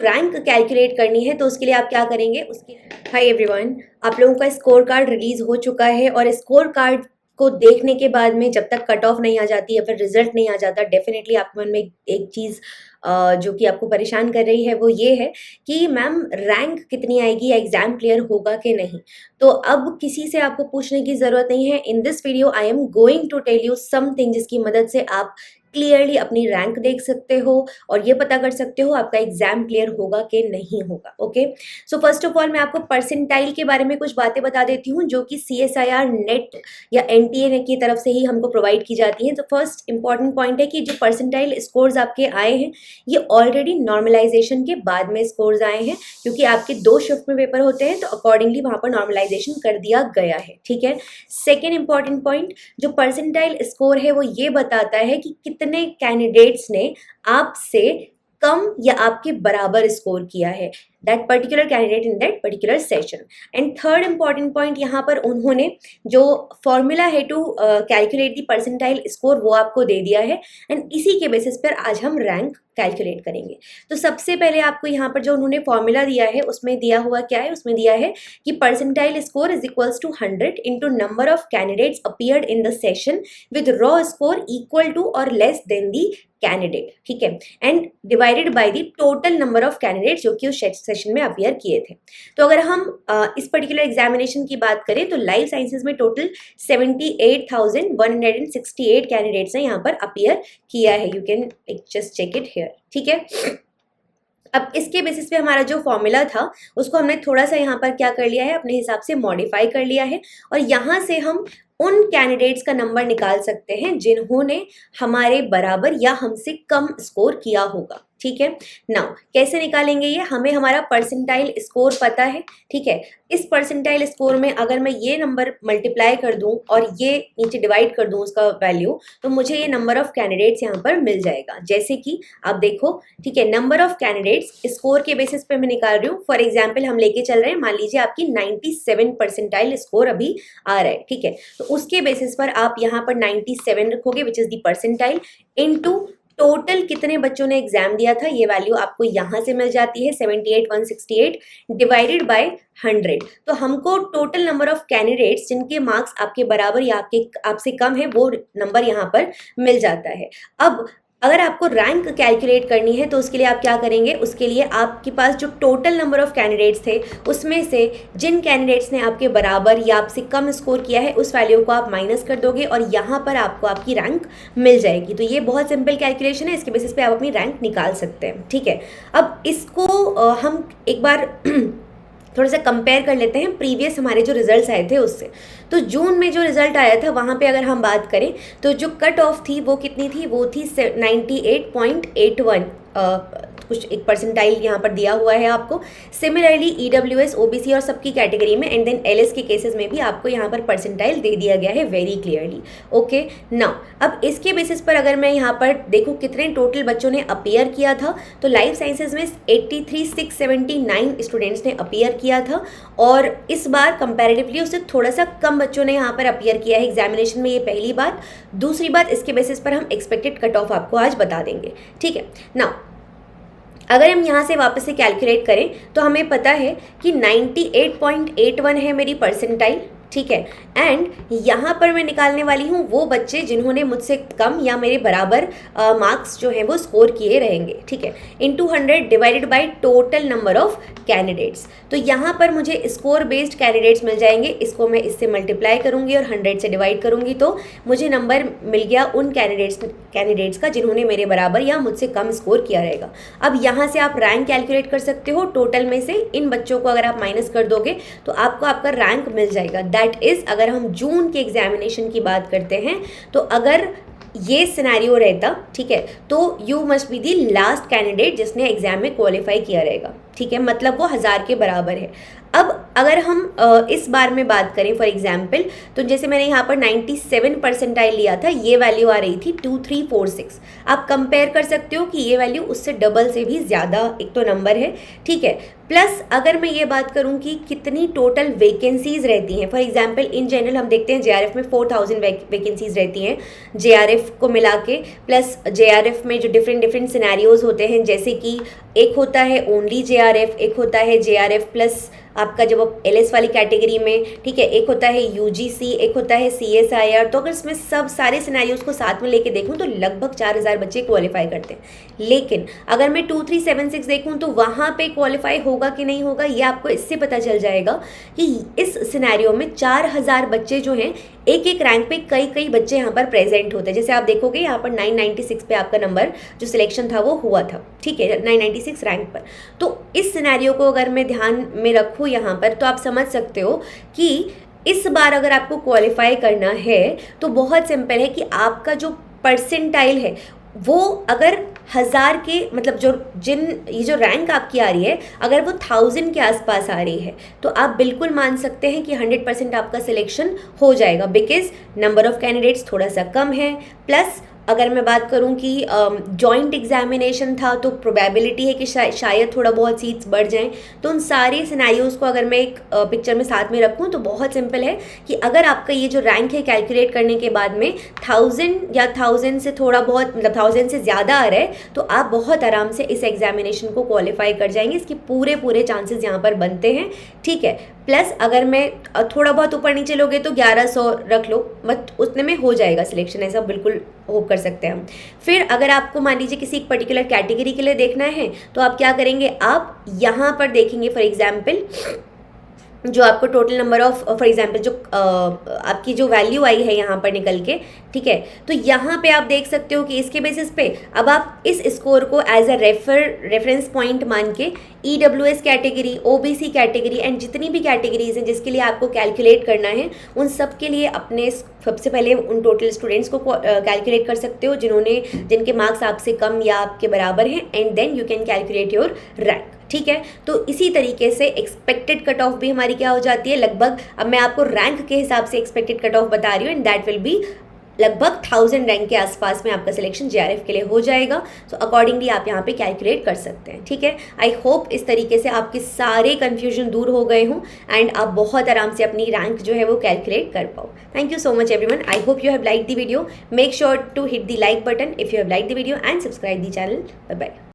Rank calculate करनी है तो उसके लिए आप क्या करेंगे उसके हाय एवरीवन, आप लोगों का स्कोर कार्ड रिलीज हो चुका है और स्कोर कार्ड को देखने के बाद में जब तक कट ऑफ नहीं आ जाती या फिर रिजल्ट नहीं आ जाता, डेफिनेटली आपके मन में एक चीज़ जो कि आपको परेशान कर रही है वो ये है कि मैम रैंक कितनी आएगी या एग्जाम क्लियर होगा कि नहीं। तो अब किसी से आपको पूछने की ज़रूरत नहीं है। In this video I am going to tell you something जिसकी मदद से आप क्लियरली अपनी रैंक देख सकते हो और ये पता कर सकते हो आपका एग्जाम क्लियर होगा कि नहीं होगा। Okay, so first of all मैं आपको परसेंटाइल के बारे में कुछ बातें बता देती हूँ जो कि CSIR नेट या NTA की तरफ से ही हमको प्रोवाइड की जाती है। तो फर्स्ट इंपॉर्टेंट पॉइंट है कि जो परसेंटाइल स्कोर्स आपके आए हैं ये ऑलरेडी नॉर्मलाइजेशन के बाद में स्कोर्स आए हैं, क्योंकि आपके 2 शिफ्ट में पेपर होते हैं तो अकॉर्डिंगली वहां पर नॉर्मलाइजेशन कर दिया गया है। ठीक है, सेकेंड इंपॉर्टेंट पॉइंट, जो परसेंटाइल स्कोर है वो ये बताता है कि कितने कैंडिडेट्स ने आपसे कम या आपके बराबर स्कोर किया है, that particular candidate in that particular session. And third important point, यहाँ पर उन्होंने जो फॉर्मूला है to calculate the percentile score वो आपको दे दिया है एंड इसी के बेसिस पर आज हम रैंक कैलकुलेट करेंगे। तो सबसे पहले आपको यहाँ पर जो उन्होंने फॉर्मूला दिया है उसमें दिया हुआ क्या है, उसमें दिया है कि percentile score is equals to 100 into number of candidates appeared in the session with raw score equal to और लेस देन दी कैंडिडेट। ठीक है, and divided by the total number of candidates जो कि उस सेशन में appear किए थे। तो अगर हम इस पर्टिकुलर एग्जामिनेशन की बात करें तो लाइफ साइंसेज में टोटल 78,168 कैंडिडेट्स ने यहाँ पर अपीयर किया है। You can just check it here. ठीक है, अब इसके बेसिस पे हमारा जो फॉर्मूला था उसको हमने थोड़ा सा यहाँ पर क्या कर लिया है, अपने हिसाब से मॉडिफाई कर लिया है और यहाँ से हम उन कैंडिडेट्स का नंबर निकाल सकते हैं जिन्होंने हमारे बराबर या हमसे कम स्कोर किया होगा। ठीक है, नाउ कैसे निकालेंगे ये, हमें हमारा परसेंटाइल स्कोर पता है। ठीक है, इस परसेंटाइल स्कोर में अगर मैं ये नंबर मल्टीप्लाई कर दूं और ये नीचे डिवाइड कर दूं उसका वैल्यू, तो मुझे ये नंबर ऑफ कैंडिडेट्स यहाँ पर मिल जाएगा। जैसे कि आप देखो, ठीक है, नंबर ऑफ कैंडिडेट्स स्कोर के बेसिस पे मैं निकाल रही हूँ। फॉर एग्जाम्पल हम लेके चल रहे हैं, मान लीजिए आपकी 97 परसेंटाइल स्कोर अभी आ रहा है। ठीक है, तो उसके बेसिस पर आप यहाँ पर 97 रखोगे which is the percentile into total कितने बच्चों ने एग्जाम दिया था, ये वैल्यू आपको यहां से मिल जाती है 78,168 डिवाइडेड बाय 100। तो हमको टोटल नंबर ऑफ कैंडिडेट्स जिनके मार्क्स आपके बराबर या आपसे कम है वो नंबर यहाँ पर मिल जाता है। अब अगर आपको रैंक कैलकुलेट करनी है तो उसके लिए आप क्या करेंगे, उसके लिए आपके पास जो टोटल नंबर ऑफ कैंडिडेट्स थे उसमें से जिन कैंडिडेट्स ने आपके बराबर या आपसे कम स्कोर किया है उस वैल्यू को आप माइनस कर दोगे और यहाँ पर आपको आपकी रैंक मिल जाएगी। तो ये बहुत सिंपल कैलकुलेशन है, इसके बेसिस पे आप अपनी रैंक निकाल सकते हैं। ठीक है, अब इसको हम एक बार थोड़ा सा कंपेयर कर लेते हैं प्रीवियस हमारे जो रिजल्ट्स आए थे उससे। तो जून में जो रिजल्ट आया था वहाँ पे अगर हम बात करें तो जो कट ऑफ थी वो कितनी थी, वो थी 98.81 कुछ एक परसेंटाइल यहाँ पर दिया हुआ है आपको। सिमिलरली EWS OBC और सबकी कैटेगरी में एंड देन LS के केसेस में भी आपको यहाँ पर परसेंटाइल दे दिया गया है वेरी क्लियरली। ओके, नाउ अब इसके बेसिस पर अगर मैं यहाँ पर देखूँ कितने टोटल बच्चों ने अपीयर किया था, तो लाइफ साइंसेज में 83,679 स्टूडेंट्स ने अपीयर किया था और इस बार कंपैरेटिवली उससे थोड़ा सा कम बच्चों ने यहाँ पर अपीयर किया है एग्जामिनेशन में। ये पहली बात। दूसरी बात, इसके बेसिस पर हम एक्सपेक्टेड कट ऑफ आपको आज बता देंगे। ठीक है, नाउ अगर हम यहाँ से वापस से कैलकुलेट करें तो हमें पता है कि 98.81 है मेरी परसेंटाइल। ठीक है, एंड यहाँ पर मैं निकालने वाली हूँ वो बच्चे जिन्होंने मुझसे कम या मेरे बराबर मार्क्स जो हैं वो स्कोर किए रहेंगे। ठीक है, into 100 divided by total number of candidates. तो यहाँ पर मुझे स्कोर बेस्ड कैंडिडेट्स मिल जाएंगे, इसको मैं इससे मल्टीप्लाई करूँगी और 100 से डिवाइड करूँगी तो मुझे नंबर मिल गया उन कैंडिडेट्स का जिन्होंने मेरे बराबर या मुझसे कम स्कोर किया रहेगा। अब यहाँ से आप रैंक कैलकुलेट कर सकते हो, टोटल में से इन बच्चों को अगर आप माइनस कर दोगे तो आपको आपका रैंक मिल जाएगा। दैट इज, अगर हम जून के एग्जामिनेशन की बात करते हैं तो अगर ये सिनेरियो रहता, ठीक है, तो you must be the last candidate जिसने एग्जाम में क्वालिफाई किया रहेगा। ठीक है, मतलब वो 1000 के बराबर है। अब अगर हम इस बार में बात करें फॉर एग्जाम्पल, तो जैसे मैंने यहाँ पर 97 परसेंटाइल लिया था, ये वैल्यू आ रही थी 2346। आप कंपेयर कर सकते हो कि ये वैल्यू उससे डबल से भी ज़्यादा एक तो नंबर है। ठीक है, प्लस अगर मैं ये बात करूँ कि कितनी टोटल वैकेंसीज रहती हैं, फॉर एग्जाम्पल इन जनरल हम देखते हैं JRF में 4000 वैकेंसीज रहती हैं JRF को मिला के, प्लस JRF में जो डिफरेंट सिनेरियोज होते हैं जैसे कि एक होता है ओनली JRF, एक होता है JRF प्लस आपका जब आप LS वाली कैटेगरी में, ठीक है, एक होता है UGC, एक होता है CSIR। तो अगर इसमें सब सारे सिनेरियोज को साथ में लेके देखूं तो लगभग 4000 बच्चे क्वालिफाई करते हैं। लेकिन अगर मैं 2376 देखूं तो वहाँ पे क्वालिफाई होगा कि नहीं होगा ये आपको इससे पता चल जाएगा कि इस सिनेरियो में 4000 बच्चे जो हैं एक एक रैंक पे कई कई बच्चे यहाँ पर प्रेजेंट होते हैं। जैसे आप देखोगे यहाँ पर 996 पे आपका नंबर जो सिलेक्शन था वो हुआ था, ठीक है, 996 रैंक पर। तो इस सिनेरियो को अगर मैं ध्यान में रखूँ यहाँ पर तो आप समझ सकते हो कि इस बार अगर आपको क्वालिफाई करना है तो बहुत सिंपल है कि आपका जो परसेंटाइल है वो अगर 1000 के मतलब ये जो रैंक आपकी आ रही है अगर वो 1000 के आसपास आ रही है तो आप बिल्कुल मान सकते हैं कि 100% आपका सिलेक्शन हो जाएगा, बिकॉज नंबर ऑफ कैंडिडेट्स थोड़ा सा कम है। प्लस अगर मैं बात करूं कि जॉइंट एग्जामिनेशन था तो प्रोबेबिलिटी है कि शायद थोड़ा बहुत सीट्स बढ़ जाएं। तो उन सारे सिनेरियोज को अगर मैं एक पिक्चर में साथ में रखूं तो बहुत सिंपल है कि अगर आपका ये जो रैंक है कैलकुलेट करने के बाद में 1000 या 1000 से थोड़ा बहुत मतलब 1000 से ज़्यादा आ रहा है तो आप बहुत आराम से इस एग्जामिनेशन को क्वालिफाई कर जाएंगे। इसके पूरे चांसेस यहाँ पर बनते हैं, ठीक है। प्लस अगर मैं थोड़ा बहुत ऊपर नीचे लोगे तो 1100 रख लो, मत उतने में हो जाएगा सिलेक्शन, ऐसा बिल्कुल होप कर सकते हैं हम। फिर अगर आपको मान लीजिए किसी एक पर्टिकुलर कैटेगरी के लिए देखना है तो आप क्या करेंगे, आप यहाँ पर देखेंगे फॉर एग्जाम्पल जो आपको total number of for example जो आपकी जो वैल्यू आई है यहाँ पर निकल के, ठीक है, तो यहाँ पे आप देख सकते हो कि इसके बेसिस पे अब आप इस स्कोर को एज अ रेफरेंस पॉइंट मान के EWS category, OBC category and जितनी भी कैटेगरीज हैं जिसके लिए आपको कैलकुलेट करना है उन सब के लिए अपने सबसे पहले उन टोटल स्टूडेंट्स को कैलकुलेट कर सकते हो जिनके मार्क्स आपसे कम या आपके बराबर हैं, and then you can calculate your rank, ठीक है। तो इसी तरीके से एक्सपेक्टेड कट ऑफ भी हमारी क्या हो जाती है लगभग, अब मैं आपको रैंक के हिसाब से एक्सपेक्टेड कट ऑफ बता रही हूँ, एंड दैट विल बी लगभग 1000 रैंक के आसपास में आपका सिलेक्शन JRF के लिए हो जाएगा। सो अकॉर्डिंगली आप यहाँ पे कैलकुलेट कर सकते हैं, ठीक है। आई होप इस तरीके से आपके सारे कन्फ्यूजन दूर हो गए हों एंड आप बहुत आराम से अपनी रैंक जो है वो कैलकुलेट कर पाओ। Thank you so much everyone, I hope you have like the video. Make sure to hit the like button if you have like the video and subscribe the channel. Bye bye.